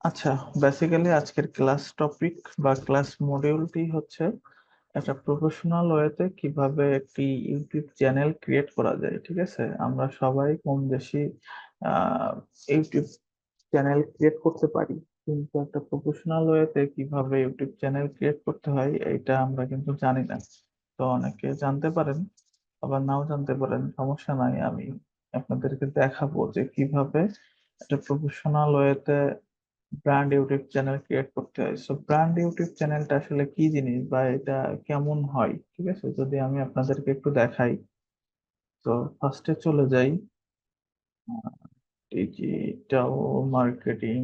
আচ্ছা, বেসিক্যালি আজকের class topic বা ক্লাস মডিউলটি হচ্ছে একটা প্রফেশনাল ওয়েতে কিভাবে একটি ইউটিউব চ্যানেল ক্রিয়েট করা যায়। ঠিক আছে, আমরা সবাই কম বেশি আহ, ইউটিউব চ্যানেল ক্রিয়েট করতে পারি, কিন্তু একটা প্রফেশনাল ওয়েতে কিভাবে ইউটিউব চ্যানেল ক্রিয়েট করতে হয় এটা আমরা কিন্তু জানি না। তো অনেকে জানতে পারেন, আবার নাও জানতে পারেন, সমস্যা নাই। আমি আপনাদেরকে দেখাবো যে কিভাবে একটা প্রফেশনাল ওয়েতে ব্র্যান্ড ইউটিউব চ্যানেল ক্রিয়েট করতে হয়। সো ব্র্যান্ড ইউটিউব চ্যানেলটা আসলে কি জিনিস বা এটা কেমন হয়, ঠিক আছে, যদি আমি আপনাদেরকে একটু দেখাই। তো ফার্স্টে চলে যাই digital marketing,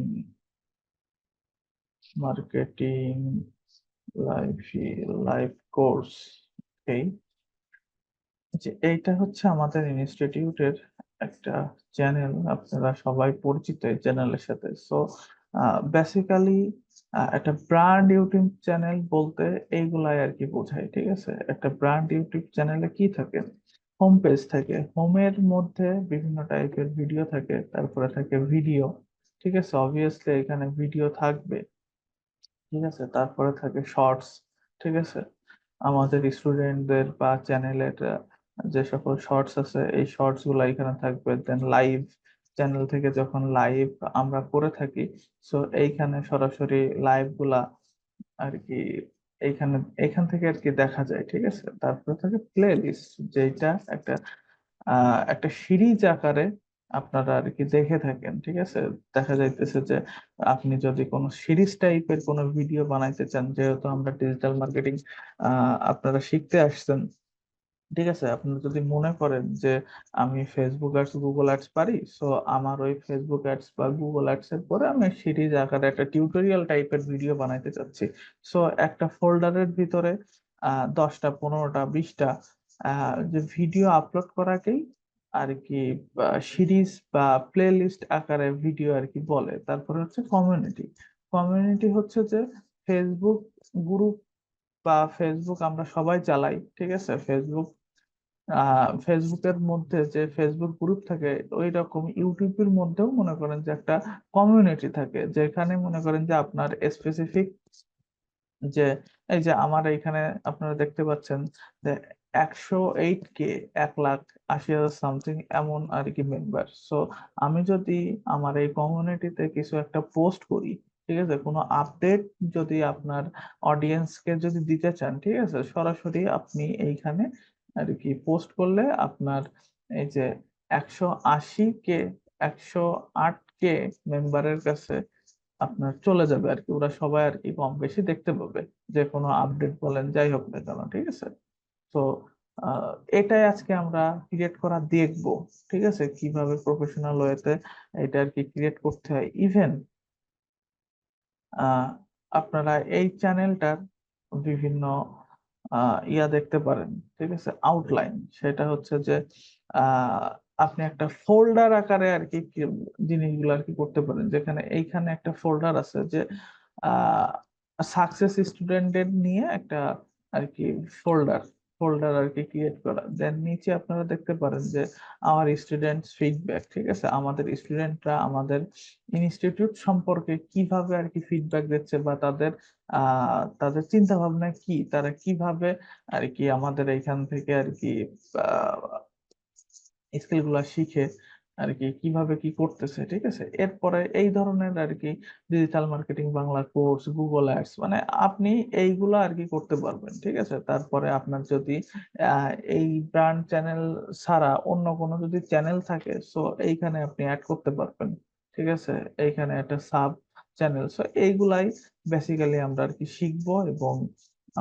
marketing live live course. এই যে এইটা হচ্ছে আমাদের ইনস্টিটিউটের একটা চ্যানেল, আপনারা সবাই পরিচিত এই চ্যানেলের সাথে। সো বেসিক্যালি একটা ব্র্যান্ড ইউটিউব চ্যানেল বলতে এইগুলাই আর কি বোঝায়। ঠিক আছে, একটা ব্র্যান্ড ইউটিউব চ্যানেলে কি থাকে? হোম পেজ থাকে, হোমের মধ্যে বিভিন্ন টাইপের ভিডিও থাকে, তারপরে থাকে ভিডিও। ঠিক আছে, অবভিয়াসলি এখানে ভিডিও থাকবে। ঠিক আছে, তারপরে থাকে শর্টস। ঠিক আছে, আমাদের স্টুডেন্টদের বা চ্যানেলের যে সকল শর্টস আছে এই শর্টস গুলা এখানে থাকবে। দেন লাইভ, চ্যানেল থেকে যখন লাইভ আমরা করে থাকি, সো এইখানে সরাসরি লাইভ গুলা আর কি এইখানে এইখান থেকে আর কি দেখা যায়। ঠিক আছে, তারপরে থাকে প্লে লিস্ট, যেটা একটা একটা সিরিজ আকারে আপনারা আর কি দেখে থাকেন। ঠিক আছে, দেখা যাইতেছে যে আপনি যদি কোনো সিরিজ টাইপের কোনো ভিডিও বানাইতে চান, যেহেতু আমরা ডিজিটাল মার্কেটিং আপনারা শিখতে আসছেন। ঠিক আছে, আপনি যদি মনে করেন যে আমি ফেসবুক অ্যাডস গুগল অ্যাডস পারি, সো আমার ওই ফেসবুক অ্যাডস বা গুগল অ্যাডস এর পরে আমি সিরিজ আকারে একটা টিউটোরিয়াল টাইপের ভিডিও বানাইতে চাচ্ছি। সো একটা ফোল্ডারের ভিতরে 10টা 15টা 20টা যে ভিডিও আপলোড করাকেই আর কি সিরিজ বা প্লে লিস্ট আকারে ভিডিও আর কি বলে। তারপরে হচ্ছে কমিউনিটি। কমিউনিটি হচ্ছে যে ফেসবুক গ্রুপ বা ফেসবুক আমরা সবাই চালাই। ঠিক আছে, ফেসবুকের মধ্যে যে ফেসবুক গ্রুপ থাকে, ওই রকম ইউটিউবের মধ্যেও মনে করেন যে একটা কমিউনিটি থাকে, যেখানে মনে করেন যে আপনার স্পেসিফিক যে এই যে আমার এইখানে আপনারা দেখতে পাচ্ছেন যে 108K, 1,80,000 সামথিং এমন আর কি মেম্বার। সো আমি যদি আমার এই কমিউনিটিতে কিছু একটা পোস্ট করি, ঠিক আছে, কোনো আপডেট যদি আপনার অডিয়েন্সকে যদি দিতে চান, ঠিক আছে, সরাসরি আপনি এইখানে আর কি পোস্ট করলে আপনার এই যে 180K, 108K মেম্বারের কাছে আপনার চলে যাবে আর কি। ওরা সবাই আর কি কম বেশি দেখতে পাবে, যে কোনো আপডেট বলেন যাই হোক না কেন। ঠিক আছে, তো আহ, এটাই আজকে আমরা ক্রিয়েট করা দেখবো। ঠিক আছে, কিভাবে প্রফেশনাল ওয়েতে এটা আর কি ক্রিয়েট করতে হয়। ইভেন আহ আপনারা এই চ্যানেলটার বিভিন্ন ইয়া দেখতে পারেন। ঠিক আছে, আউটলাইন, সেটা হচ্ছে যে আহ আপনি একটা ফোল্ডার আকারে আর কি জিনিসগুলো আর কি করতে পারেন, যেখানে এইখানে একটা ফোল্ডার আছে যে সাকসেস স্টুডেন্টদের নিয়ে একটা আর কি ফোল্ডার ফোল্ডার আর কি ক্রিয়েট করা। দেন নিচে আপনারা দেখতে পারেন যে আমার স্টুডেন্টস ফিডব্যাক। ঠিক আছে, আমাদের স্টুডেন্টরা আমাদের ইনস্টিটিউট সম্পর্কে কিভাবে আর কি ফিডব্যাক দিচ্ছে, বা তাদের চিন্তা ভাবনা কি, তারা কিভাবে আর কি আমাদের এখান থেকে আর কি স্কিল গুলা শিখে আর কি কিভাবে কি করতেছে। ঠিক আছে, এরপরে এই ধরনের আর কি digital marketing Bangla course, Google ads, মানে আপনি এইগুলা আর কি করতে পারবেন। ঠিক আছে, তারপরে আপনার যদি আহ, এই ব্র্যান্ড চ্যানেল ছাড়া অন্য কোনো যদি চ্যানেল থাকে, সো এইখানে আপনি অ্যাড করতে পারবেন। ঠিক আছে, এইখানে একটা সাব চ্যানেল। সো এইগুলাই বেসিক্যালি আমরা আর কি শিখবো, এবং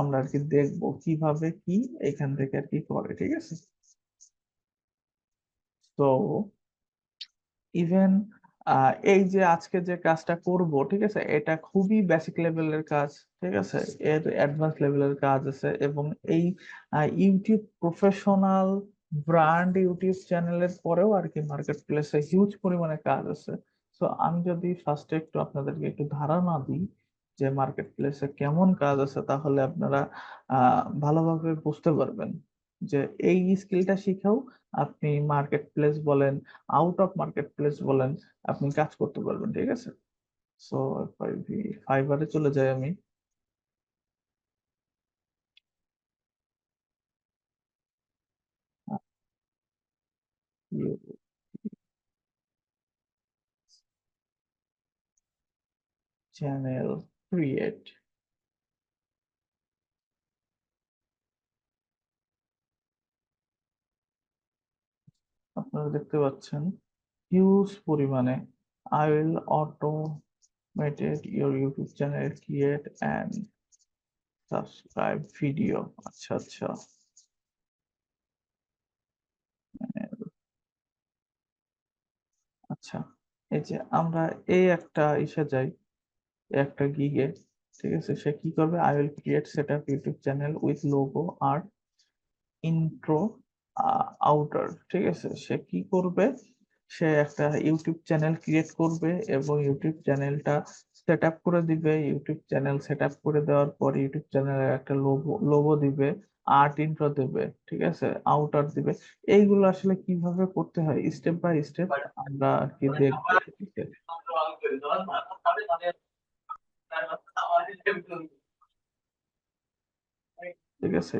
আমরা আর কি দেখবো কিভাবে কি এখান থেকে আর কি করে। ঠিক আছে, তো ইভেন এই যে আজকে যে কাজটা করব, ঠিক আছে, এটা খুবই বেসিক লেভেলের কাজ। ঠিক আছে, এর অ্যাডভান্স লেভেলের কাজ আছে, এবং এই ইউটিউব প্রফেশনাল ব্র্যান্ড ইউটিউব চ্যানেলের পরেও আর কি মার্কেট প্লেসে হিউজ পরিমাণে কাজ আছে। তো আমি যদি ফার্স্টে একটু আপনাদেরকে একটু ধারণা দিই যে মার্কেট প্লেসে কেমন কাজ আছে, তাহলে আপনারা ভালোভাবে বুঝতে পারবেন যে এই স্কিলটা শিখেও আপনি মার্কেট প্লেস বলেন, আউট অফ মার্কেট প্লেস বলেন, আপনি কাজ করতে পারবেন। ঠিক আছে, সো ফাইবারে চলে যাই আমি। চ্যানেল ক্রিয়েট, আপনারা দেখতে পাচ্ছেন হিউজ পরিমাণে I will automated your YouTube channel create and subscribe video. আচ্ছা আচ্ছা, আচ্ছা, এই যে আমরা এই একটা ইসে যাই, একটা গিগে, ঠিক আছে, সে কি করবে, I will create set up YouTube channel with logo আর ইন্ট্রো আউটার, ঠিক আছে, সে কি করবে, সে একটা ইউটিউব চ্যানেল ক্রিয়েট করবে এবং ইউটিউব চ্যানেলটা সেট আপ করে দিবে। ইউটিউব চ্যানেল সেট আপ করে দেওয়ার পর ইউটিউব চ্যানেলের একটা লোগো লোগো দিবে, আর্ট ইন্ট্রো দেবে, ঠিক আছে, আউটার দিবে। এইগুলো আসলে কিভাবে করতে হয় স্টেপ বাই স্টেপ আমরা আর কি দেখবো, ঠিক আছে, ঠিক আছে,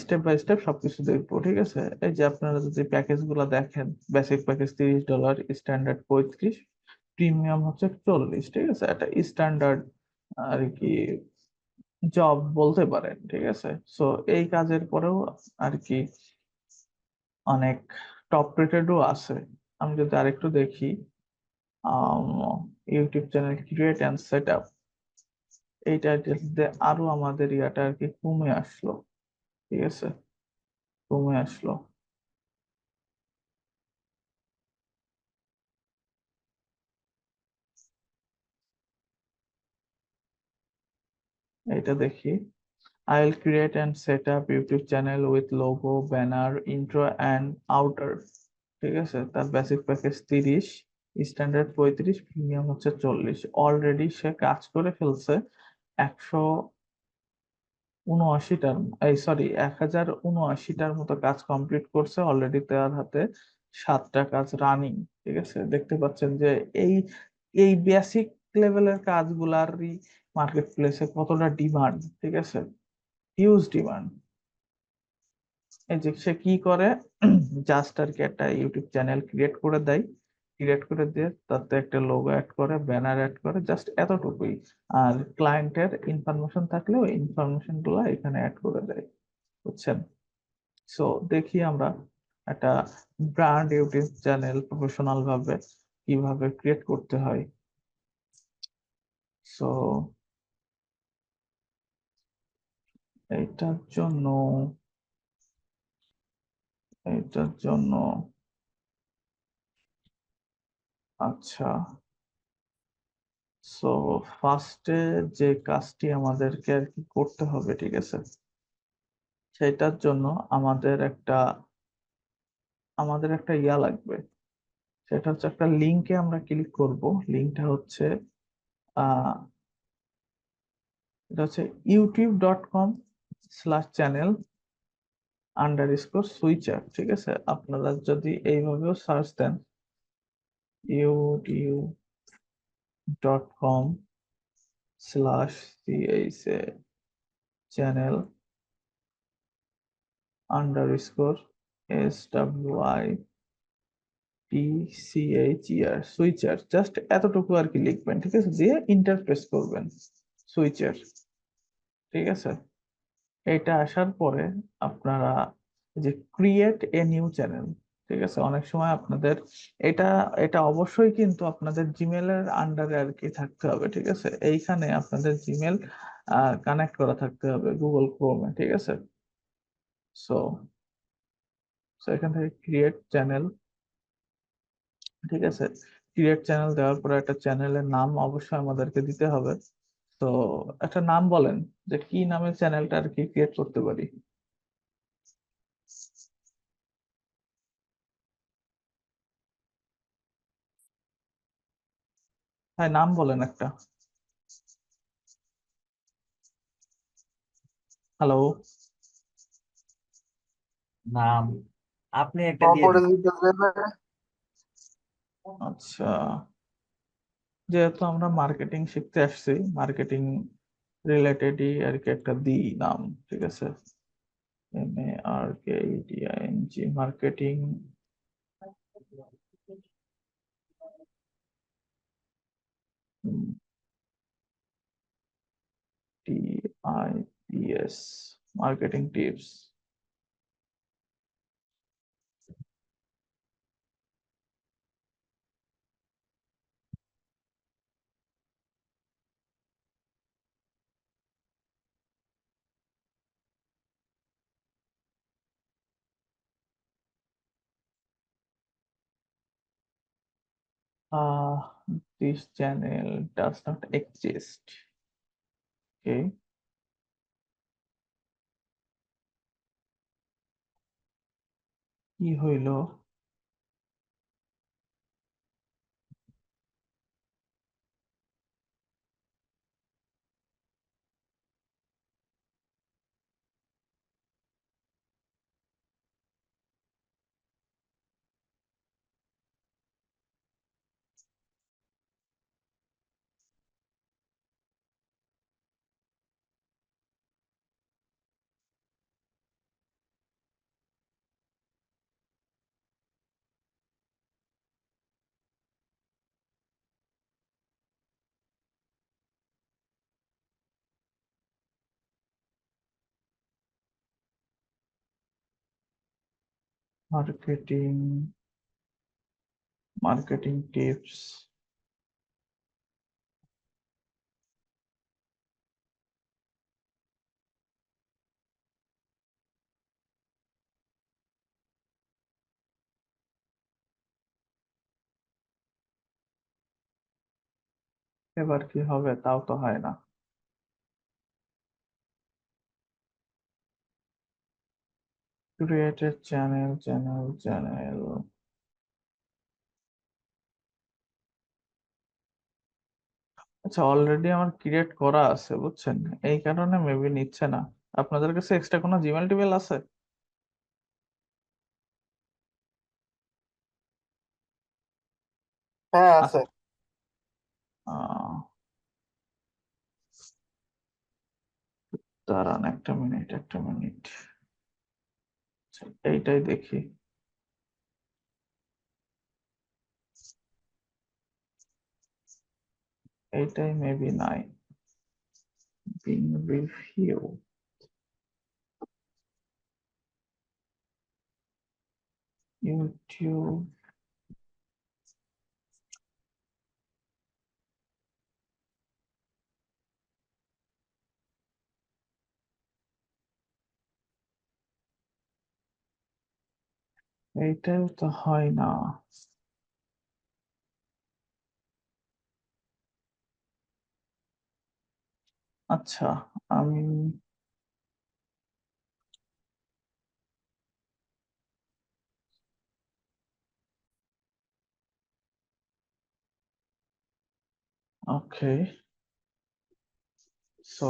স্টেপ বাই স্টেপ সবকিছু দেখবো, ঠিক আছে। এই যে আপনারা যদি প্যাকেজ গুলা দেখেন, বেসিক প্যাকেজ $30, স্ট্যান্ডার্ড 35, প্রিমিয়াম হচ্ছে 40, ঠিক আছে, এটা স্ট্যান্ডার্ড আর কি জব বলতে পারেন, ঠিক আছে। সো এই কাজের পরেও আর কি অনেক টপ রেটেডও আছে। আমি যদি আরেকটু দেখি, YouTube channel create and set up, এই টাইটেল দিয়ে আরো আমাদের ইয়াটা আর কি কমে আসলো, ঠিক আছে, কমে আসলো। এটা দেখি, I will create and set up YouTube channel with logo, banner, intro and outer, ঠিক আছে, তার বেসিক প্যাকেজ 30, স্ট্যান্ডার্ড 35, প্রিমিয়াম হচ্ছে 40। অলরেডি সে কাজ করে ফেলছে 179টার, এই সরি 1079টার মতো কাজ কমপ্লিট করছে অলরেডি, তার হাতে 7টা কাজ রানিং, ঠিক আছে। দেখতে পাচ্ছেন যে এই এই বেসিক লেভেলের কাজগুলারই মার্কেট প্লেসে কতটা ডিমান্ড, ঠিক আছে, হিউজ ডিমান্ড। এই যে সে কি করে, জাস্ট আর কি একটা ইউটিউব চ্যানেল ক্রিয়েট করে দেয়, ক্রিয়েট করে দিয়ে তাতে একটা লোগো অ্যাড করে, ব্যানার অ্যাড করে, জাস্ট এতটুকুই। আর ক্লায়েন্টের ইনফরমেশন থাকলে ওই ইনফরমেশন গুলো এখানে অ্যাড করে দেয়, বুঝছেন। সো দেখি আমরা একটা ব্র্যান্ড ইউটিউব চ্যানেল প্রফেশনাল ভাবে কিভাবে ক্রিয়েট করতে হয়। সো এইটার জন্য এইটার জন্য আচ্ছা, সো ফার্স্টে যে কাজটি আমাদেরকে আর কি করতে হবে, ঠিক আছে, সেটার জন্য আমাদের একটা ইয়া লাগবে। সেটা হচ্ছে একটা লিঙ্কে আমরা ক্লিক করব। লিঙ্কটা হচ্ছে আহ এটা হচ্ছে youtube.com/channel_switcher, ঠিক আছে। আপনারা যদি এইভাবেও সার্চ দেন, youtube.com/channel_switcher, সুইচার, জাস্ট এতটুকু আর কি লিখবেন, ঠিক আছে, দিয়ে ইন্টারপ্রেস করবেন, সুইচার, ঠিক আছে। এটা আসার পরে আপনারা যে ক্রিয়েট এ নিউ চ্যানেল, ঠিক আছে, অনেক সময় আপনাদের এটা এটা অবশ্যই কিন্তু আপনাদের জিমেলের আন্ডারে আর কি থাকতে হবে, ঠিক আছে। এইখানে আপনাদের জিমেল কানেক্ট করা থাকতে হবে গুগল ক্রোমে, ঠিক আছে। সো সো এখান থেকে ক্রিয়েট চ্যানেল, ঠিক আছে, ক্রিয়েট চ্যানেল দেওয়ার পরে একটা চ্যানেলের নাম অবশ্যই আমাদেরকে দিতে হবে। তো একটা নাম বলেন, যে কি নামে চ্যানেলটা আর কি ক্রিয়েট করতে পারি। হ্যাঁ, নাম বলেন একটা। হ্যালো। নাম আপনি একটা দিয়ে দিন। আচ্ছা, যেহেতু আমরা মার্কেটিং শিখতে আসছি, মার্কেটিং রিলেটেডই আর কি একটা দিই নাম, ঠিক আছে? MARKETING, marketing. TIPS, marketing tips. This channel does not exist. Okay. কি হইল? Marketing, marketing tips. এবার কি হবে তাও তো হয় না। Created channel, channel. আচ্ছা, অলরেডি আমার ক্রিয়েট করা আছে, বুঝছেন? এই কারণে মেবি নিচ্ছে না। আপনাদের কাছে এক্সট্রা কোনো জিমেল টিমেল আছে? হ্যাঁ আছে। আচ্ছা, আহ, দাঁড়ান একটা মিনিট, একটা মিনিট। আচ্ছা, এইটাই দেখি। এইটাই মেবি নাই। Being review, YouTube. এইটাও তো হয় না। আচ্ছা, আমি ওকে, সো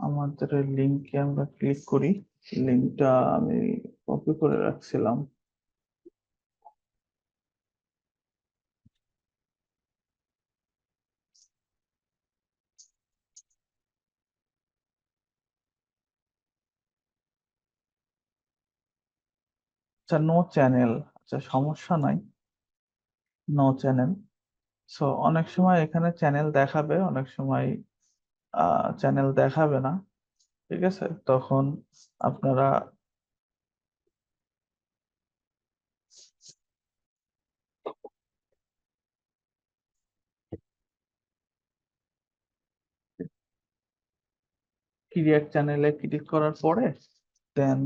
আমাদের লিঙ্কে আমরা ক্লিক করি। লিঙ্কটা আমি কপি করে রাখছিলাম। আচ্ছা, নো চ্যানেল। আচ্ছা, সমস্যা নাই, নো চ্যানেল। সো অনেক সময় এখানে চ্যানেল দেখাবে, অনেক সময় চ্যানেল দেখাবে না, ঠিক আছে? তখন আপনারা ক্রিয়েট চ্যানেলে ক্লিক করার পরে দেন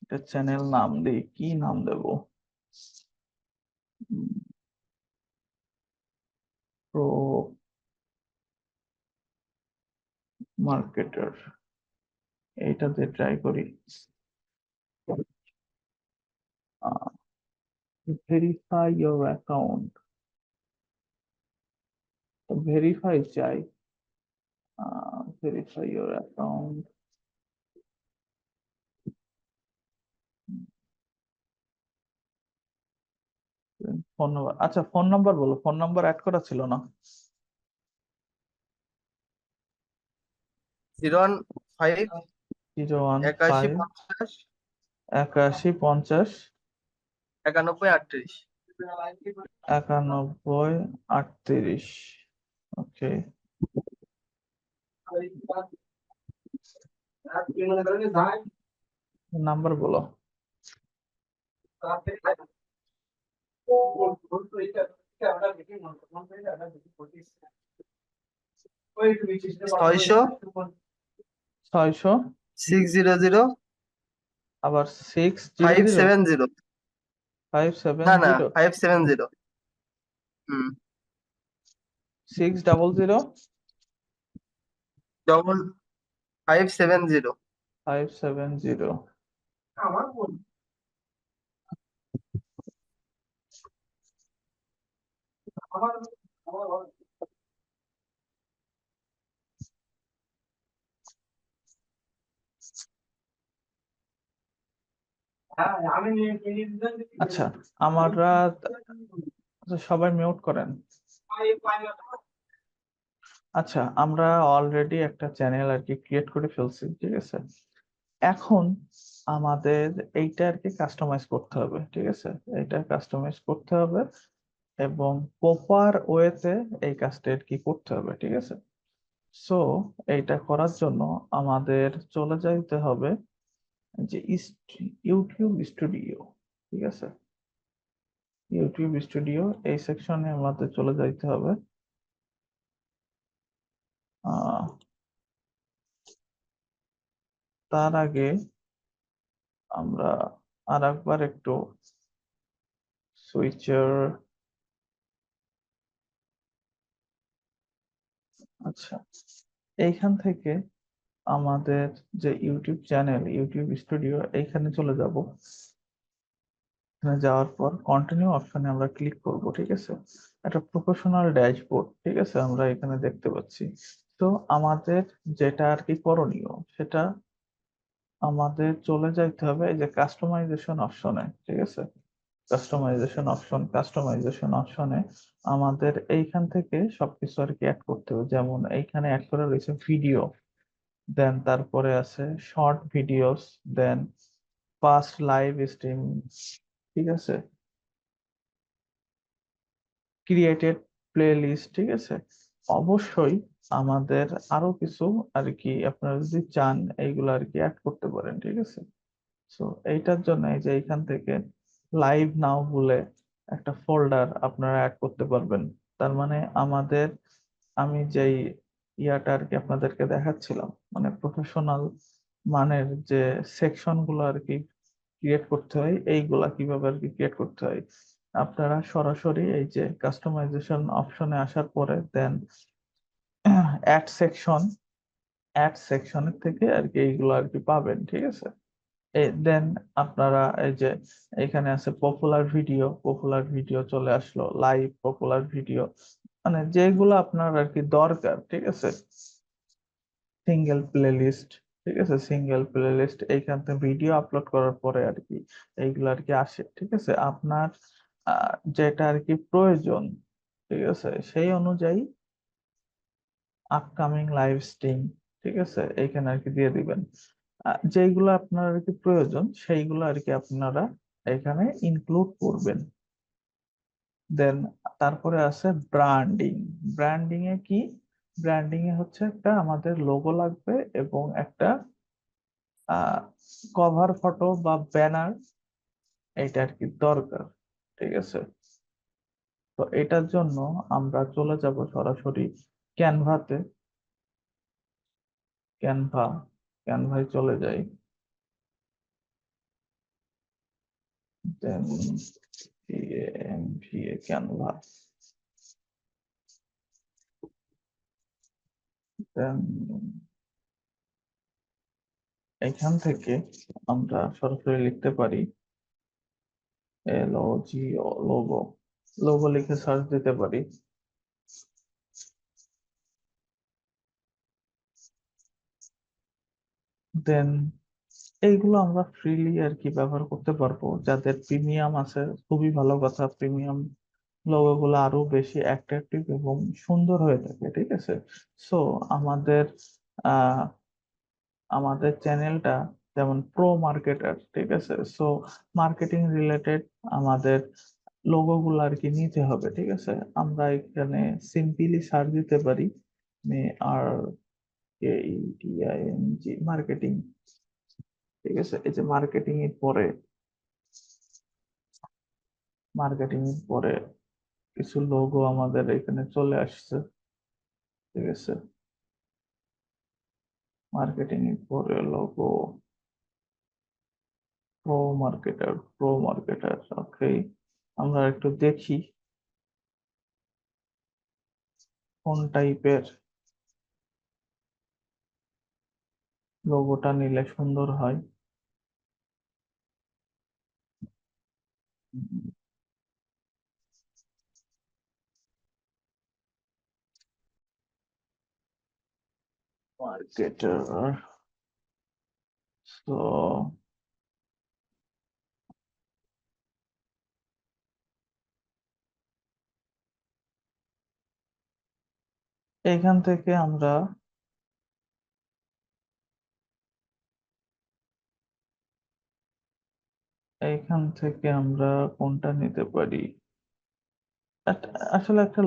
এটা চ্যানেল নাম দিই, কি নাম দেব? প্রো মার্কেটার, এইটাতে ট্রাই করি। ভেরিফাই ইয়োর অ্যাকাউন্ট, ভেরিফাই চাই। Verify your account. Phone number, আচ্ছা ফোন নাম্বার বলো, ফোন নাম্বার অ্যাড করা ছিল না? 015 81 015 50 81 50 91 38। 91 38। ওকে, নাম্বার বলো। ছয়শো 600, 600 আবার 600, 570। না না, 570, 570। হুম। 600, ডবল 570। 570। আচ্ছা, আমরা আচ্ছা, সবাই মিউট করেন। আচ্ছা, আমরা অলরেডি একটা চ্যানেল আর কি ক্রিয়েট করে ফেলছি, ঠিক আছে। এখন আমাদের এইটা আর কি কাস্টমাইজ করতে হবে, ঠিক আছে। এটা কাস্টমাইজ করতে হবে এবং প্রপার ওয়েতে এই কাজটা আর কি করতে হবে, ঠিক আছে। সো এইটা করার জন্য আমাদের চলে যাইতে হবে যে ইউটিউব স্টুডিও, ঠিক আছে। ইউটিউব স্টুডিও এই সেকশনে আমাদের চলে যাইতে হবে। আহ তার আগে আমরা আর একবার একটু সুইচের, আচ্ছা, এইখান থেকে আমাদের যে ইউটিউব চ্যানেল ইউটিউব স্টুডিও এইখানে চলে যাব। এখানে যাওয়ার পর কন্টিনিউ অপশনে আমরা ক্লিক করব, ঠিক আছে। একটা প্রফেশনাল ড্যাশবোর্ড, ঠিক আছে, আমরা এখানে দেখতে পাচ্ছি। তো আমাদের যেটা আর কি করণীয় সেটা আমাদের চলে যাইতে হবে এই যে কাস্টমাইজেশন অপশনে, ঠিক আছে। কাস্টমাইজেশন অপশনে আমাদের এইখান থেকে সবকিছু আর কি অ্যাড করতে হবে। যেমন এইখানে অ্যাড করা রয়েছে ভিডিও, দেন তারপরে আছে শর্ট ভিডিওস, দেন ফাস্ট লাইভ স্ট্রিম, ঠিক আছে, ক্রিয়েটেড প্লেলিস্ট, ঠিক আছে। অবশ্যই আমাদের আরো কিছু আর কি আপনারা যদি চান এইগুলো আর কি অ্যাড করতে পারেন, ঠিক আছে। সো এইটার জন্য এই যে এইখান থেকে লাইভ নাও বলে একটা ফোল্ডার আপনারা অ্যাড করতে পারবেন। তার মানে আমাদের, আমি যেই ইয়াটা আর কি আপনাদেরকে দেখাচ্ছিলাম, মানে প্রফেশনাল মানের যে সেকশন গুলো আর কি ক্রিয়েট করতে হয়, এইগুলা কিভাবে আর কি ক্রিয়েট করতে হয়, আপনারা সরাসরি এই যে কাস্টমাইজেশন অপশনে আসার পরে দেন অ্যাড সেকশন, অ্যাড সেকশনের থেকে আর কি এইগুলো আর কি পাবেন, ঠিক আছে। দেন আপনারা এই যে এখানে আছে পপুলার ভিডিও চলে আসলো, লাইভ পপুলার ভিডিও, মানে যেগুলো আপনার আর কি দরকার, ঠিক আছে। সিঙ্গেল প্লেলিস্ট, ঠিক আছে, সিঙ্গেল প্লেলিস্ট এইখান থেকে ভিডিও আপলোড করার পরে আর কি এইগুলো আর কি আসে, ঠিক আছে। আপনার যেটা আর কি প্রয়োজন, ঠিক আছে, সেই অনুযায়ী আপকামিং লাইভ স্ট্রিম, ঠিক আছে, এইখানে আর কি দিয়ে দিবেন। যেইগুলো আপনার আর কি প্রয়োজন সেইগুলো আর কি আপনারা এখানে ইনক্লুড করবেন। দেন তারপরে আছে ব্র্যান্ডিং। ব্র্যান্ডিং এ কি? ব্র্যান্ডিং এ হচ্ছে একটা আমাদের লোগো লাগবে এবং একটা কভার ফটো বা ব্যানার, এটা আর কি দরকার, ঠিক আছে। তো এটার জন্য আমরা চলে যাব সরাসরি ক্যানভাতে। ক্যানভা, ক্যানভায় চলে যাই, দেন ক্যানভা, দেন এখান থেকে আমরা সরাসরি লিখতে পারি লোগো, লোগো লিখে সার্চ দিতে পারি। দেন এইগুলো আমরা ফ্রিলি আর কি ব্যবহার করতে পারবো। যাদের প্রিমিয়াম আছে খুবই ভালো কথা, প্রিমিয়াম লোগো গুলো আরো বেশি অ্যাট্রাকটিভ এবং সুন্দর হয়ে থাকে, ঠিক আছে। সো আমাদের আহ আমাদের চ্যানেলটা যেমন প্রো মার্কেটার, ঠিক আছে। সো মার্কেটিং রিলেটেড আমাদের লোগো গুলো আর কি নিতে হবে, ঠিক আছে। আমরা এখানে সিম্পলি সার্চ দিতে পারি M R K E T I N G marketing, ঠিক আছে। এই যে মার্কেটিং এর পরে কিছু লোগো আমাদের এখানে চলে আসছে, ঠিক আছে। মার্কেটিং এর পরে লোগো প্রো মার্কেটার, ওকে। আমরা একটু দেখি কোন টাইপের লোগোটা নিলে সুন্দর হয়। মার্কেটার, তো এখান থেকে আমরা কোনটা নিতে পারি। আসলে একটা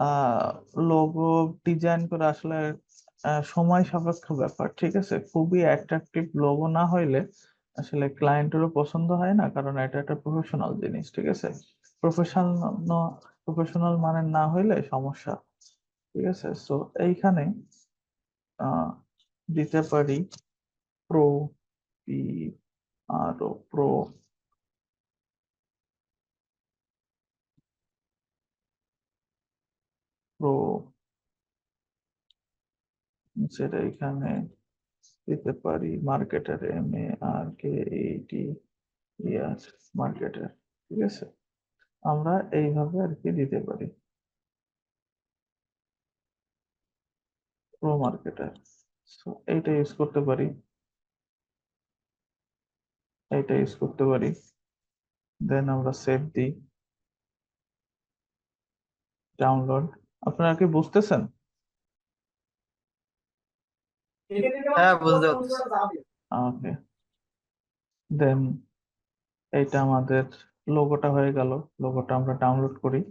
আহ লোগো ডিজাইন করে আসলে সময় সাপেক্ষ ব্যাপার, ঠিক আছে। খুবই অ্যাট্রাকটিভ লোগো না হইলে আসলে ক্লায়েন্টেরও পছন্দ হয় না, কারণ এটা একটা প্রফেশনাল জিনিস, ঠিক আছে। প্রফেশনাল প্রফেশনাল মানে না হইলে সমস্যা, ঠিক আছে। সো এইখানে আহ দিতে পারি pro, P R pro, pro যেটা এখানে দিতে পারি marketer, M A R K eighty year marketer, ঠিক আছে। আমরা এইভাবে আর কি দিতে পারি প্রো মার্কেটার। এইটা ইউজ করতে পারি, এইটা ইউজ করতে পারি। দেন আমরা সেভ দিই, ডাউনলোড। আপনারা কি বুঝতেছেন? হ্যাঁ, বুঝতে পারছি। ওকে, দেন এইটা আমাদের লোগোটা হয়ে গেল। লোগোটা আমরা ডাউনলোড করি,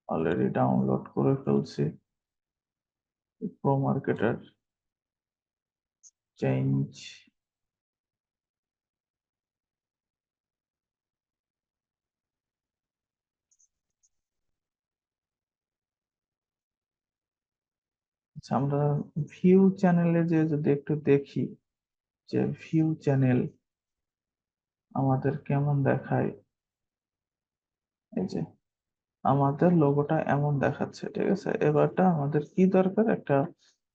অলরেডি ডাউনলোড করে ফেলছি। প্রো মার্কেটার চেঞ্জ, আচ্ছা। আমরা ভিউ চ্যানেলে যে যদি একটু দেখি যে ভিউ চ্যানেল আমাদের কেমন দেখায়। এই যে আমাদের লোগোটা এমন দেখাচ্ছে, ঠিক আছে। এবারটা আমাদের কি দরকার, একটা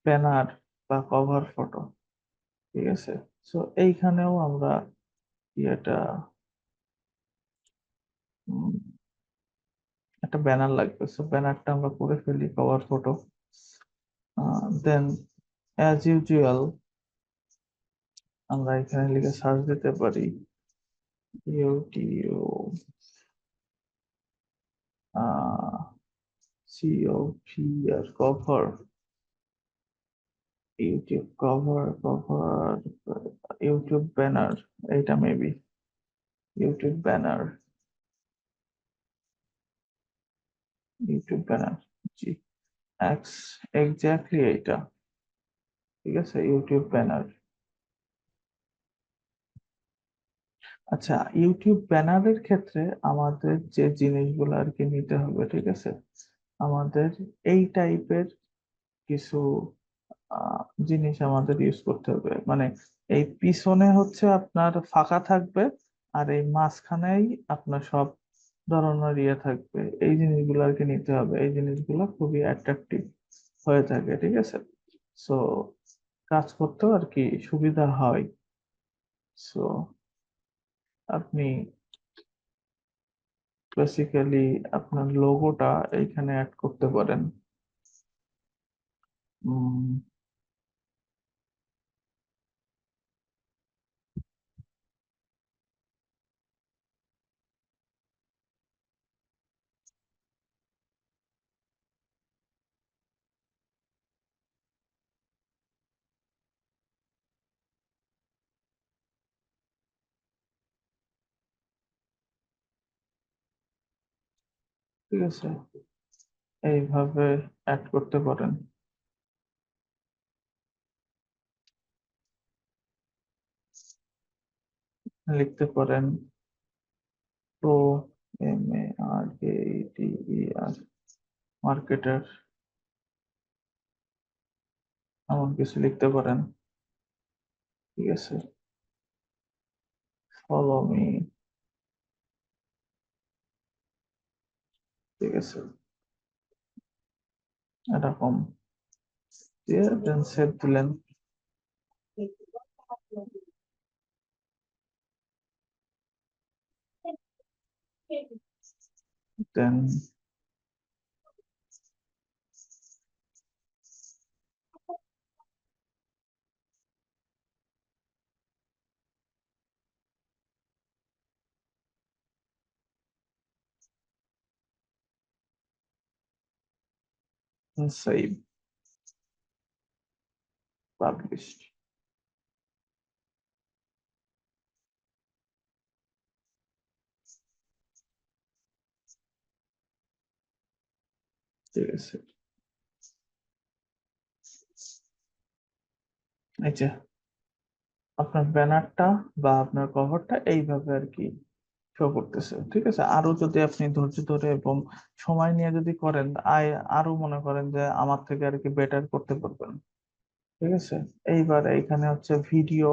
ব্যানার বা কভার ফটো, ঠিক আছে। সো এইখানেও আমরা এটা উম, একটা ব্যানার লাগবে। সো ব্যানারটা আমরা করে ফেলি cover photo. Then as usual আমরা এখানে লিখে সার্চ দিতে পারি ইউটিউব সিওভি আর cover, YouTube cover, YouTube banner, এইটা maybe YouTube banner, YouTube banner, জি এক্স এক্স্যাক্টলি এইটা, ঠিক আছে। YouTube banner. আচ্ছা, ইউটিউব ব্যানারের ক্ষেত্রে আমাদের যে জিনিসগুলো আর কি নিতে হবে, ঠিক আছে। আমাদের এই টাইপের কিছু জিনিস আমাদের ইউজ করতে হবে, মানে এই পিছনে হচ্ছে আপনার ফাঁকা থাকবে, আর এই মাঝখানেই আপনার সব ধরনের ইয়ে থাকবে। এই জিনিসগুলো আর কি নিতে হবে, এই জিনিসগুলো খুবই অ্যাট্রাকটিভ হয়ে থাকে, ঠিক আছে। সো কাজ করতেও আর কি সুবিধা হয়। সো আপনি বেসিক্যালি আপনার লোগোটা এইখানে অ্যাড করতে পারেন। উম, ঠিক আছে, এইভাবে অ্যাড করতে পারেন। লিখতে পারেন প্রো, MARKETER, মার্কেটার, এমন কিছু লিখতে পারেন। ঠিক আছে, ফলো মি। ঠিক আছে, এরকম দিয়ে দেন সেভ দিলেন। দেন সেভ, পাবলিশ। ঠিক আছে, এই যে আপনার ব্যানারটা বা আপনার কভারটা এইভাবে আর কি শো করতেছে। ঠিক আছে, আরো যদি আপনি ধৈর্য ধরে এবং সময় নিয়ে যদি করেন, আরো মনে করেন যে আমার থেকে আর কি বেটার করতে পারবেন। ঠিক আছে, এইবার এইখানে হচ্ছে ভিডিও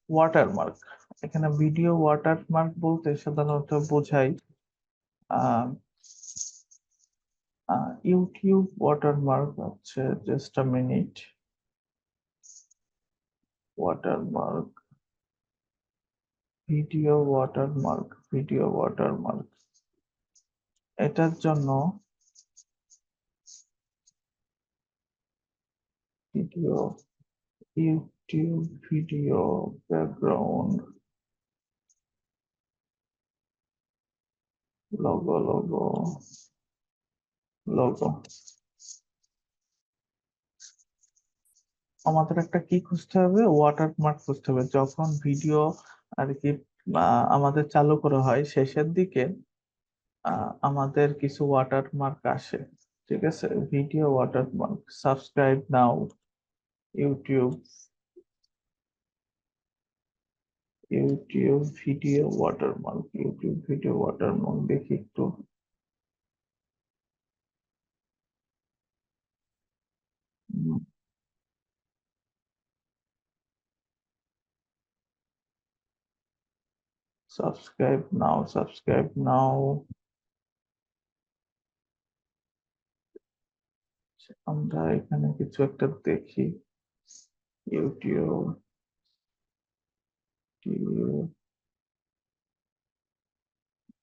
ওয়াটারমার্ক। এখানে ভিডিও ওয়াটারমার্ক বলতে সাধারণত বোঝায় আহ ইউটিউব ওয়াটারমার্ক হচ্ছে, just a minute, watermark, video watermark, এটার জন্য video, YouTube video background, logo logo, আমাদের একটা কি খুঁজতে হবে, ওয়াটারমার্ক খুঁজতে হবে। যখন ভিডিও আর কি আমাদের চালু করা হয় শেষের দিকে আমাদের কিছু ওয়াটারমার্ক আসে। ঠিক আছে, ভিডিও ওয়াটারমার্ক, সাবস্ক্রাইব নাও, ইউটিউব, ইউটিউব ভিডিও ওয়াটারমার্ক দেখি একটু। সাবস্ক্রাইব নাও, আমরা এখানে কিছু একটা দেখি, ইউটিউব,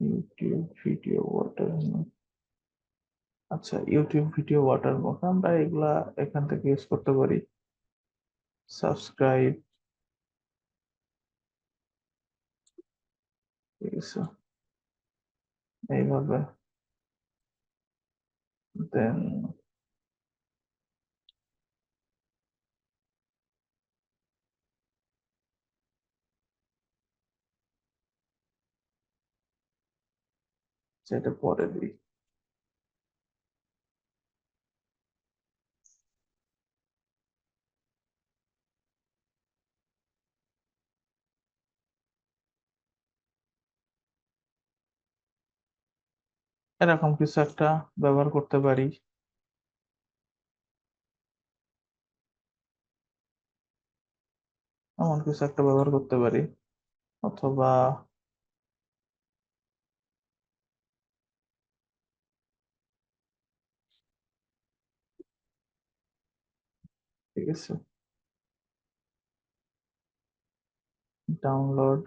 ইউটিউব ভিডিও ওয়াটারমার্ক। আচ্ছা, ইউটিউব ভিডিও ওয়াটারমার্ক আমরা এগুলা এখান থেকে ইউজ করতে পারি। সাবস্ক্রাইব, ঠিক আছে, এইভাবে দেন সেটা পরে দিই। এরকম কিছু একটা ব্যবহার করতে পারি। এমন কিছু একটা ব্যবহার করতে পারি, অথবা ঠিক আছে, ডাউনলোড,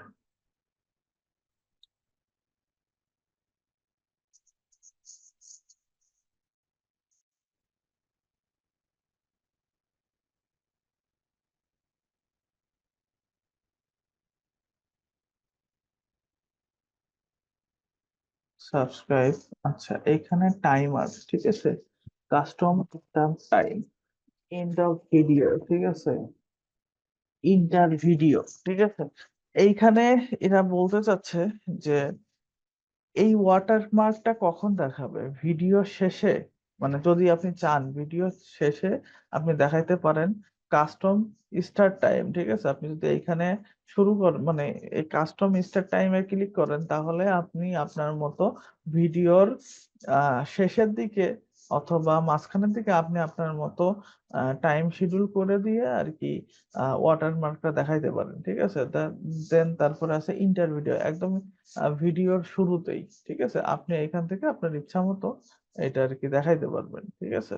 সাবস্ক্রাইব। আচ্ছা, এখানে টাইমার, ঠিক আছে, custom time, end of video, ঠিক আছে, ইন্টার ভিডিও, ঠিক আছে। এইখানে এরা বলতে চাচ্ছে যে এই ওয়াটারমার্কটা কখন দেখাবে? ভিডিও শেষে, মানে যদি আপনি চান ভিডিও শেষে আপনি দেখাইতে পারেন কাস্টম স্টার্ট টাইম, ঠিক আছে? আপনি যদি এইখানে শুরু করেন, মানে এই কাস্টম স্টার্ট টাইমে ক্লিক করেন, তাহলে আপনি আপনার মতো ভিডিওর শেষের দিকে অথবা মাঝখানের দিকে আপনি আপনার মতো টাইম শিডিউল করে দিয়ে আর কি ওয়াটারমার্কটা দেখাইতে পারেন, ঠিক আছে? দেন তারপরে আছে ইন্টার ভিডিও, একদম ভিডিওর শুরুতেই, ঠিক আছে? আপনি এখান থেকে আপনার ইচ্ছা মতো এটা আর কি দেখাইতে পারবেন, ঠিক আছে?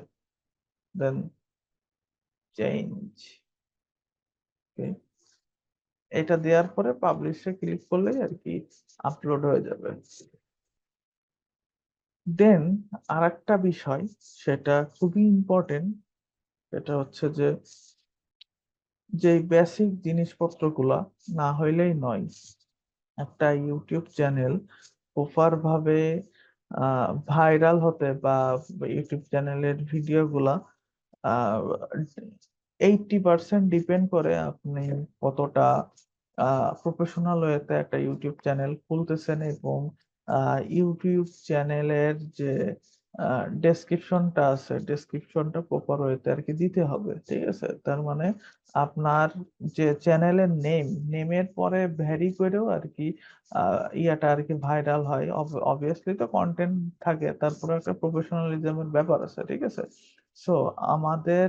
দেন চেঞ্জ, এটা দেওয়ার পরে পাবলিশে ক্লিক করলেই আর কি আপলোড হয়ে যাবে। দেন আরেকটা বিষয়, সেটা খুবই ইম্পর্টেন্ট, সেটা হচ্ছে যে যে বেসিক জিনিসপত্রগুলা না হইলেই নয়। একটা ইউটিউব চ্যানেল প্রপার ভাবে ভাইরাল হতে বা ইউটিউব চ্যানেলের ভিডিওগুলা 80% ডিপেন্ড করে আপনি কতটা প্রফেশনাল ওয়েতে একটা ইউটিউব চ্যানেল খুলতেছেন, এবং ইউটিউব চ্যানেলের যে ডেসক্রিপশনটা আছে, ডেসক্রিপশনটা প্রপার ওয়েতে আর কি দিতে হবে, ঠিক আছে? তার মানে আপনার যে চ্যানেলের নেমের পরে ভ্যারি করেও আর কি ইয়াটা আর কি ভাইরাল হয়। অবভিয়াসলি তো কন্টেন্ট থাকে, তারপরে একটা প্রফেশনালিজমের ব্যাপার আছে, ঠিক আছে? সো আমাদের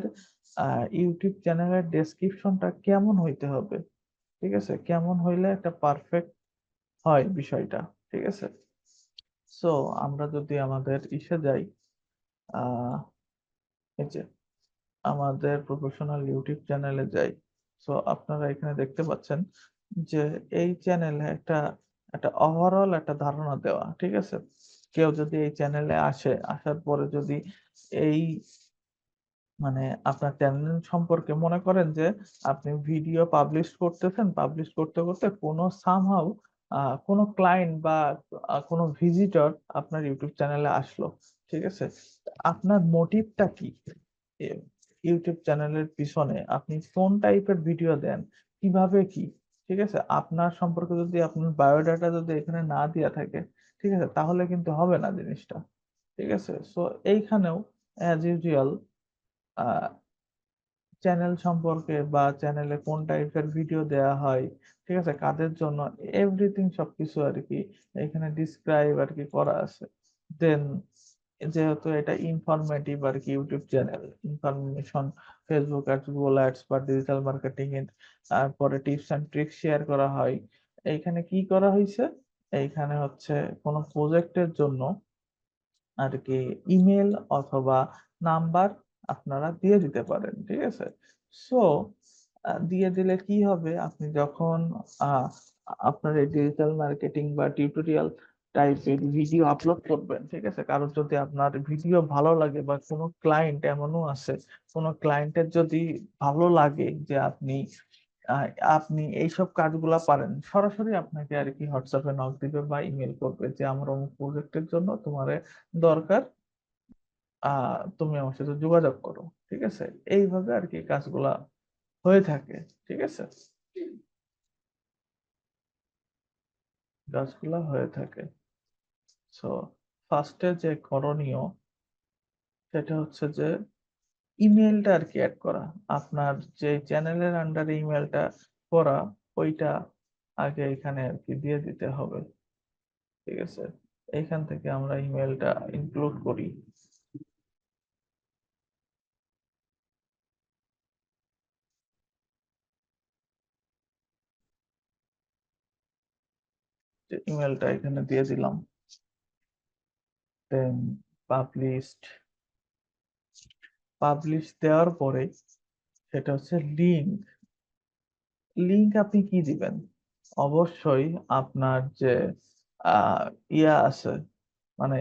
ইউটিউব চ্যানেলের ডেসক্রিপশনটা কেমন হইতে হবে, ঠিক আছে? কেমন হইলে একটা পারফেক্ট হয় বিষয়টা, ঠিক আছে? সো আমরা যদি আমাদের ইসে যাই, আহ এই যে আমাদের প্রফেশনাল ইউটিউব চ্যানেলে যাই, সো আপনারা এখানে দেখতে পাচ্ছেন যে এই চ্যানেলে একটা একটা ওভারঅল একটা ধারণা দেওয়া, ঠিক আছে? কেউ যদি এই চ্যানেলে আসে, আসার পরে যদি এই মানে আপনার চ্যানেল সম্পর্কে মনে করেন যে আপনি ভিডিও পাবলিশ করতেছেন, পাবলিশ করতে করতে কোনো সামহাউ কোনো ক্লায়েন্ট বা কোনো ভিজিটর আপনার ইউটিউব চ্যানেলে আসলো, ঠিক আছে? আপনার মোটিভটা কি? ইউটিউব চ্যানেলের পিছনে আপনি কোন টাইপের ভিডিও দেন, কিভাবে কি, ঠিক আছে? আপনার সম্পর্কে যদি আপনার বায়োডাটা যদি এখানে না দেওয়া থাকে, ঠিক আছে, তাহলে কিন্তু হবে না জিনিসটা, ঠিক আছে? সো এইখানেও অ্যাজ ইউজুয়াল চ্যানেল সম্পর্কে বা চ্যানেলে কোন টাইপের ভিডিও দেয়া হয়, ঠিক আছে, কাদের জন্য, এভরিথিং সবকিছু আর কি এখানে ডিসক্রাইব আর কি করা আছে। দেন যেহেতু এটা ইনফরমেটিভ আর কি YouTube channel, information, Facebook ads, Google ads বা ডিজিটাল মার্কেটিং এর তারপরে টিপস এন্ড ট্রিক্স শেয়ার করা হয়। এইখানে কি করা হয়েছে, এইখানে হচ্ছে কোনো প্রজেক্টের জন্য আর কি ইমেল অথবা নাম্বার আপনারা দিয়ে দিতে পারেন, ঠিক আছে? সো দিয়ে দিলে কি হবে, আপনি যখন আহ, আপনার এই ডিজিটাল মার্কেটিং বা টিউটোরিয়াল টাইপের ভিডিও আপলোড করবেন, ঠিক আছে, কারোর যদি আপনার ভিডিও ভালো লাগে বা কোনো ক্লায়েন্ট এমনও আছে, কোনো ক্লায়েন্টের যদি ভালো লাগে যে আপনি আহ, আপনি এইসব কাজগুলা পারেন, সরাসরি আপনাকে আর কি হোয়াটসঅ্যাপে নক দিবে বা ইমেল করবে যে আমার অমুক প্রজেক্টের জন্য তোমার দরকার, তুমি আমার সাথে যোগাযোগ করো, ঠিক আছে? এইভাবে আর কি কাজগুলা হয়ে থাকে, ঠিক আছে? কাজগুলা হয়ে থাকে। সো ফার্স্টে যে করণীয়, সেটা হচ্ছে যে ইমেলটা আর কি অ্যাড করা, আপনার যে চ্যানেলের আন্ডারে ইমেলটা করা, ওইটা আগে এখানে আর কি দিয়ে দিতে হবে, ঠিক আছে? এইখান থেকে আমরা ইমেলটা ইনক্লুড করি, যে ইমেলটা এখানে দিয়ে দিলাম। দেন পাবলিশড, পাবলিশ দেওয়ার পরে সেটা হচ্ছে লিঙ্ক। লিংক আপনি কি দিবেন? অবশ্যই আপনার যে আহ, ইয়া আছে, মানে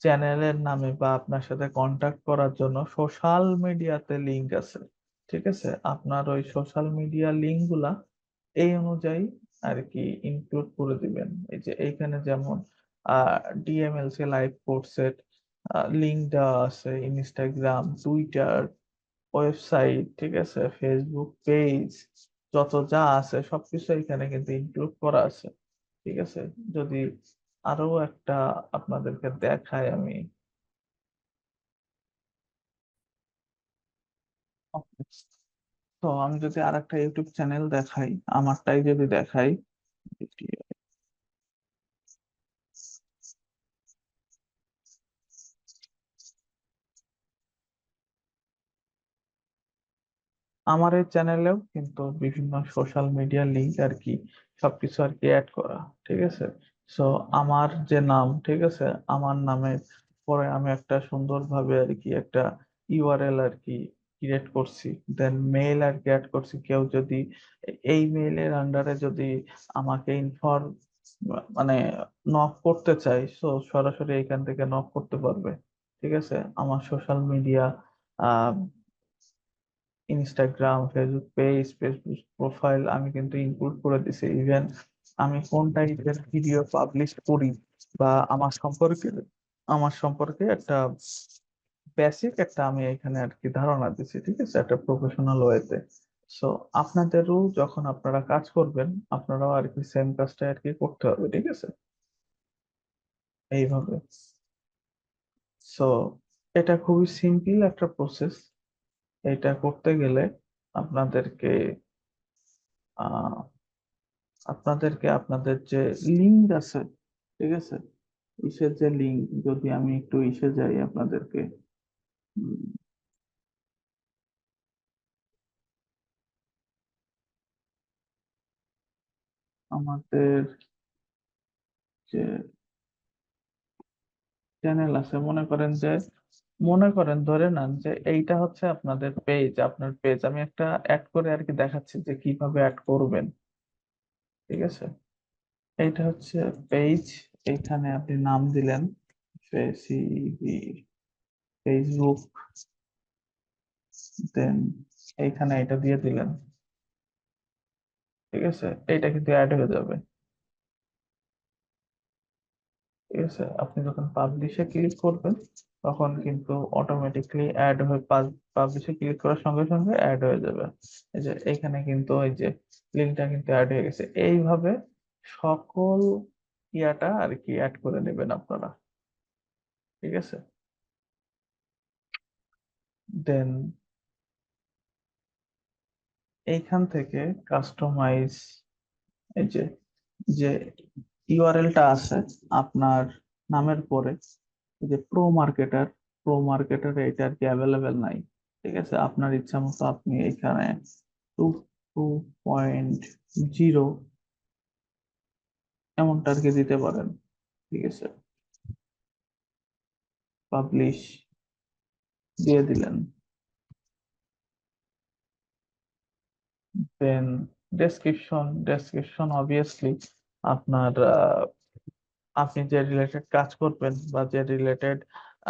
চ্যানেলের নামে বা আপনার সাথে কন্টাক্ট করার জন্য সোশ্যাল মিডিয়াতে লিংক আছে, ঠিক আছে? আপনার ওই সোশ্যাল মিডিয়া লিংক গুলা এই অনুযায়ী আর কি ইনক্লুড করে দিবেন। এই যে এইখানে যেমন ডিএমএলসি লাইভ কোর্সের লিংক দেওয়া আছে, ইনস্টাগ্রাম, টুইটার, ওয়েবসাইট, ঠিক আছে, ফেসবুক পেজ, যত যা আছে সবকিছু এখানে কিন্তু ইনক্লুড করা আছে, ঠিক আছে? যদি আরো একটা আপনাদেরকে দেখাই আমি। তো আমি যদি আর একটা ইউটিউব চ্যানেল দেখাই, আমারটাই যদি দেখাই, আমার এই চ্যানেলেও কিন্তু বিভিন্ন সোশ্যাল মিডিয়া লিংক আর কি সবকিছু আর কি অ্যাড করা, ঠিক আছে। সো আমার যে নাম, ঠিক আছে, আমার নামের পরে আমি একটা সুন্দরভাবে আর কি একটা ইউআরএল আর কি ক্রিয়েট করছি, দেন মেইল আর কি অ্যাড করছি। কেউ যদি এই মেইলের আন্ডারে যদি আমাকে মানে নক করতে চাই, সো সরাসরি এখান থেকে নক করতে পারবে, ঠিক আছে। আমার social media, Instagram, Facebook page, Facebook profile আমি কিন্তু ইনক্লুড করে দিছি। ইভেন আমি কোন টাইপের ভিডিও পাবলিশ করি বা আমার সম্পর্কে একটা বেসিক একটা আমি এখানে আর কি ধারণা দিচ্ছি, ঠিক আছে, একটা প্রফেশনাল ওয়েতে। সো আপনাদেরও যখন আপনারা কাজ করবেন, আপনারাও আর কি সেম কাজটা আর কি করতে হবে, ঠিক আছে, এইভাবে। সো এটা খুবই সিম্পল একটা প্রসেস। এটা করতে গেলে আপনাদেরকে আহ আপনাদের যে লিঙ্ক আছে, ঠিক আছে, ইসের যে লিঙ্ক, যদি আমি একটু ইসে যাই আপনাদেরকে, উম, আমাদের যে চ্যানেল আছে, মনে করেন ধরে নেন যে এইটা হচ্ছে আপনাদের পেজ, আপনার পেজ আমি একটা অ্যাড করে আর কি দেখাচ্ছি যে কিভাবে অ্যাড করবেন, ঠিক আছে। এইটা হচ্ছে পেজ, এইখানে আপনি নাম দিলেন ফেসবুক, দেন এইখানে এটা দিয়ে দিলেন, ঠিক আছে। এইটা কিন্তু অ্যাড হয়ে যাবে, ঠিক আছে। আপনি যখন পাবলিশে ক্লিক করবেন তখন কিন্তু অটোমেটিকলি অ্যাড হয়ে পাবলিশে ক্লিক করার সঙ্গে সঙ্গে অ্যাড হয়ে যাবে। এই যে এখানে কিন্তু ওই যে লিঙ্কটা কিন্তু অ্যাড হয়ে গেছে। এইভাবে সকল ইয়াটা আর কি অ্যাড করে নেবেন আপনারা, ঠিক আছে। দেন এইখান থেকে কাস্টমাইজ, এই যে যে ইউআরএলটা আছে আপনার নামের পরে, এই যে প্রো মার্কেটার এটা আর কি অ্যাভেলেবেল নাই, ঠিক আছে। আপনার ইচ্ছা মতো আপনি এখানে 2.0 এমনটা আর কি দিতে পারেন, ঠিক আছে। পাবলিশ দিয়ে দিলেন, দেন ডেসক্রিপশন অবভিয়াসলি আপনার আপনি যে রিলেটেড কাজ করবেন বা যে রিলেটেড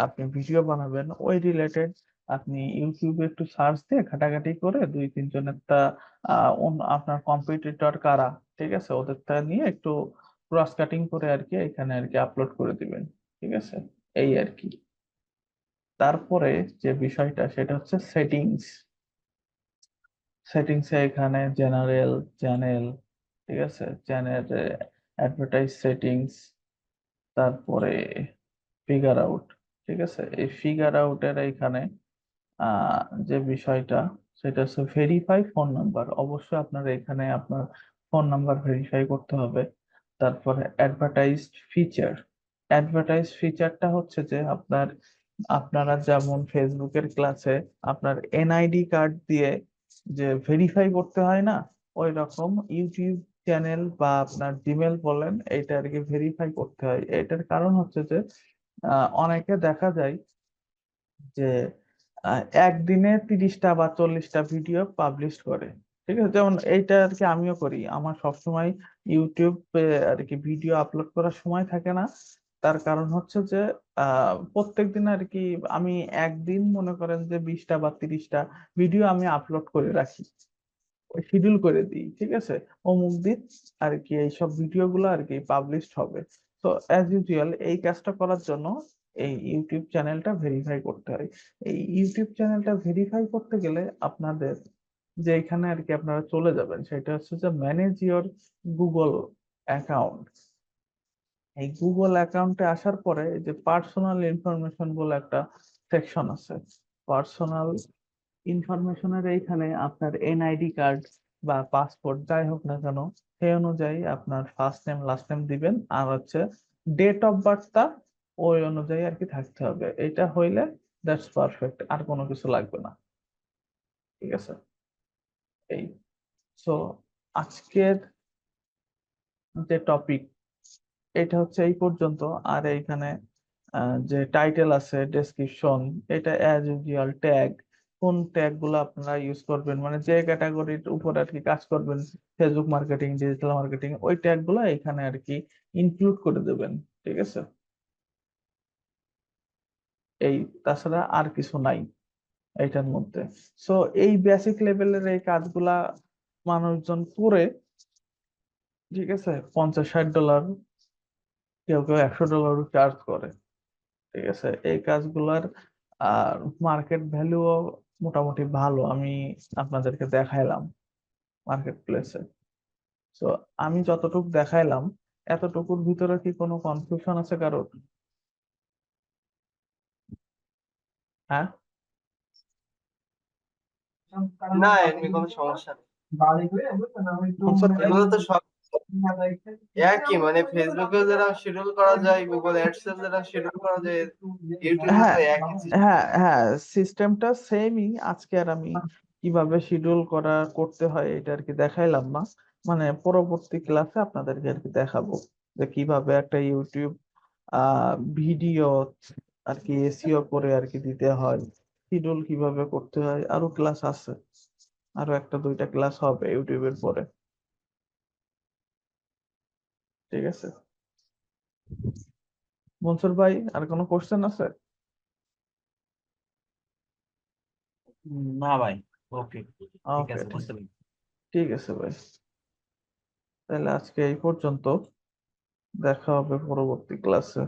আপনি ভিডিও বানাবেন ওই রিলেটেড আপনি ইউটিউবে একটু সার্চ দিয়ে ঘাটাঘাটি করে দুই তিনজনের আপনার কম্পিটিটর কারা, ঠিক আছে, ওদের তা নিয়ে একটু ক্রস কাটিং করে আর কি এখানে আর কি আপলোড করে দিবেন, ঠিক আছে, এই আর কি। তারপরে যে বিষয়টা সেটা হচ্ছে সেটিংসে এখানে জেনারেল, চ্যানেল, ঠিক আছে, চ্যানেল, অ্যাডভার্টাইজ সেটিংস, তারপরে ফিগার আউট, ঠিক আছে। এই ফিগার আউটের এইখানে আহ, যে বিষয়টা সেটা হচ্ছে ভেরিফাই ফোন নাম্বার। অবশ্যই আপনার এখানে আপনার ফোন নাম্বার ভেরিফাই করতে হবে। তারপরে অ্যাডভার্টাইজ ফিচারটা হচ্ছে যে আপনারা যেমন ফেসবুকের ক্লাসে আপনার এনআইডি কার্ড দিয়ে যে ভেরিফাই করতে হয় না, ওই রকম ইউটিউব চ্যানেল বা আপনার জিমেল বলেন এইটা আর কি ভেরিফাই করতে হয়। এটার কারণ হচ্ছে যে অনেকে দেখা যায় যে একদিনে 30টা বা 40টা ভিডিও পাবলিশ করে, ঠিক আছে। যেমন এইটা আর কি আমিও করি, আমার সবসময় ইউটিউবে আর কি ভিডিও আপলোড করার সময় থাকে না। তার কারণ হচ্ছে যে প্রত্যেক দিন আর কি আমি একদিন মনে করেন যে 20টা বা 30টা ভিডিও আমি আপলোড করে রাখি, শিডিউল করে দিই, ঠিক আছে। অমুক দিন আর কি এইসব ভিডিও গুলো আর কি পাবলিশড হবে। তো অ্যাজ ইউজুয়াল এই কাজটা করার জন্য এই ইউটিউব চ্যানেলটা ভেরিফাই করতে হয়। এই ইউটিউব চ্যানেলটা ভেরিফাই করতে গেলে আপনাদের যে এখানে আর কি আপনারা চলে যাবেন সেটা হচ্ছে যে ম্যানেজ ইওর গুগল অ্যাকাউন্ট। এই গুগল অ্যাকাউন্টে আসার পরে এই যে পার্সোনাল ইনফরমেশন বলে একটা সেকশন আছে। পার্সোনাল ইনফরমেশনের এইখানে আপনার এনআইডি কার্ড বা পাসপোর্ট যাই হোক না কেন, সেই অনুযায়ী আপনার ফার্স্ট নেম লাস্ট নেম দিবেন, আর হচ্ছে ডেট অফ বার্থটা ওই অনুযায়ী আর কি থাকতে হবে। এটা হইলে দ্যাটস পারফেক্ট, আর কোনো কিছু লাগবে না। ঠিক আছে, এই সো আজকের যে টপিক এটা হচ্ছে এই পর্যন্ত। আর এইখানে যে টাইটেল আছে, ডেসক্রিপশন, এটা অ্যাজ ইউজুয়াল ট্যাগ, কোন ট্যাগ গুলো আপনারা ইউজ করবেন, মানে যে ক্যাটাগরির উপর আর কি কাজ করবেন, ফেসবুক মার্কেটিং, ডিজিটাল মার্কেটিং, ওই ট্যাগ গুলো এখানে আর কি ইনক্লুড করে দেবেন। ঠিক আছে, এই তাছাড়া আর কিছু নাই এইটার মধ্যে। সো এই বেসিক লেভেলের এই কাজগুলা মানুষজন করে, ঠিক আছে, $50-60, কেউ কেউ $100 চার্জ করে। ঠিক আছে, এই কাজগুলার আর মার্কেট ভ্যালুও মোটামুটি ভালো, আমি আপনাদেরকে দেখাইলাম মার্কেট প্লেসে। তো আমি যতটুকু দেখাইলাম, এতটুকুর ভিতরে কি কোনো কনফিউশন আছে কারোর? হ্যাঁ, না, এমনি কোনো সমস্যা নেই। মনসুর ভাই? এগুলো তো সব একই, মানে ফেসবুকে যেরকম শিডিউল করা যায়, গুগল অ্যাডস এ যেরকম শিডিউল করা যায়, ইউটিউবে হ্যাঁ, তো একই system। হ্যাঁ, হ্যাঁ, সিস্টেমটা সেমই। আজকে আর আমি কিভাবে শিডিউল করতে হয় এটা আর কি দেখাইলাম না, মানে পরবর্তী ক্লাসে আপনাদেরকে আর কি দেখাবো যে কিভাবে একটা ইউটিউব ভিডিও আর কি এসইও করে আর কি দিতে হয়, শিডিউল কিভাবে করতে হয়। আরো ক্লাস আছে, আরো একটা দুইটা ক্লাস হবে ইউটিউবের পরে। ঠিক আছে, মনসুর ভাই, আর কোনো কোশ্চেন আছে? না ভাই, ওকে, ঠিক ওকে, আছে, বুঝতে পেরেছি। ঠিক আছে ভাই, তাহলে আজকে এই পর্যন্ত, দেখা হবে পরবর্তী ক্লাসে।